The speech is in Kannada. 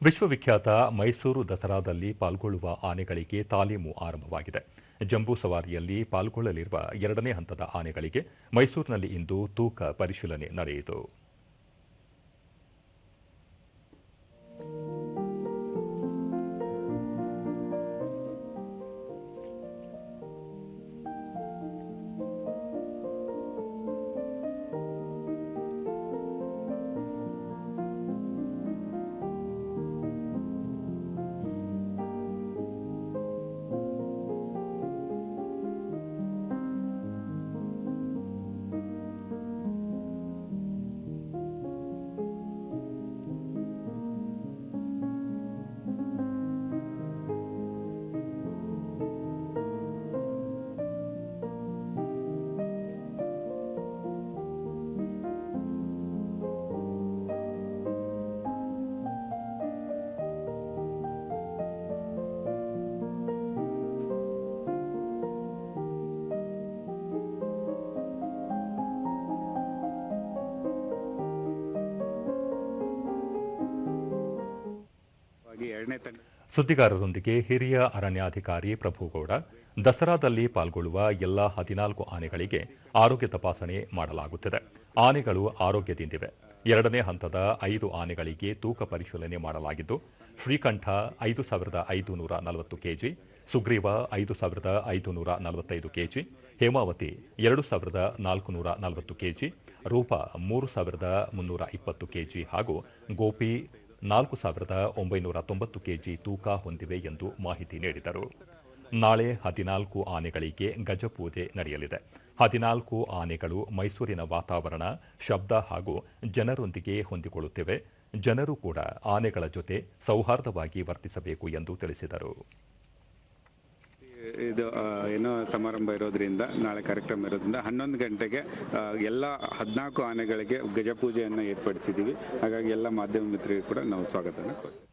ವಿಶ್ವವಿಖ್ಯಾತ ಮೈಸೂರು ದಸರಾದಲ್ಲಿ ಪಾಲ್ಗೊಳ್ಳುವ ಆನೆಗಳಿಗೆ ತಾಲೀಮು ಆರಂಭವಾಗಿದೆ. ಜಂಬೂ ಸವಾರಿಯಲ್ಲಿ ಪಾಲ್ಗೊಳ್ಳಲಿರುವ 2ನೇ ಹಂತದ ಆನೆಗಳಿಗೆ ಮೈಸೂರಿನಲ್ಲಿ ಇಂದು ತೂಕ ಪರಿಶೀಲನೆ ನಡೆಯಿತು. ಸುದ್ದಿಗಾರರೊಂದಿಗೆ ಹಿರಿಯ ಅರಣ್ಯಾಧಿಕಾರಿ ಪ್ರಭುಗೌಡ, ದಸರಾದಲ್ಲಿ ಪಾಲ್ಗೊಳ್ಳುವ ಎಲ್ಲ 14 ಆನೆಗಳಿಗೆ ಆರೋಗ್ಯ ತಪಾಸಣೆ ಮಾಡಲಾಗುತ್ತಿದೆ. ಆನೆಗಳು ಆರೋಗ್ಯದಿಂದಿವೆ. 2ನೇ ಹಂತದ 5 ಆನೆಗಳಿಗೆ ತೂಕ ಪರಿಶೀಲನೆ ಮಾಡಲಾಗಿದ್ದು, Srikanta 5,540 KG, Sugriva 5,545 KG, Hemavathi 2,440 KG, Roopa 3,320 KG ಹಾಗೂ ಗೋಪಿ 4,990 ಕೆಜಿ ತೂಕ ಹೊಂದಿವೆ ಎಂದು ಮಾಹಿತಿ ನೀಡಿದರು. ನಾಳೆ 14 ಆನೆಗಳಿಗೆ ಗಜಪೂಜೆ ನಡೆಯಲಿದೆ. 14 ಆನೆಗಳು ಮೈಸೂರಿನ ವಾತಾವರಣ, ಶಬ್ದ ಹಾಗೂ ಜನರೊಂದಿಗೆ ಹೊಂದಿಕೊಳ್ಳುತ್ತಿವೆ. ಜನರು ಕೂಡ ಆನೆಗಳ ಜೊತೆ ಸೌಹಾರ್ದವಾಗಿ ವರ್ತಿಸಬೇಕು ಎಂದು ತಿಳಿಸಿದರು. ಇದು ಏನೋ ಸಮಾರಂಭ ಇರೋದ್ರಿಂದ, ನಾಳೆ ಕಾರ್ಯಕ್ರಮ ಇರೋದ್ರಿಂದ 11 ಗಂಟೆಗೆ ಎಲ್ಲ 14 ಆನೆಗಳಿಗೆ ಗಜಪೂಜೆಯನ್ನು ಏರ್ಪಡಿಸಿದ್ದೀವಿ. ಹಾಗಾಗಿ ಎಲ್ಲ ಮಾಧ್ಯಮ ಮಿತ್ರರಿಗೆ ಕೂಡ ನಾವು ಸ್ವಾಗತವನ್ನು ಕೊಡ್ತೀವಿ.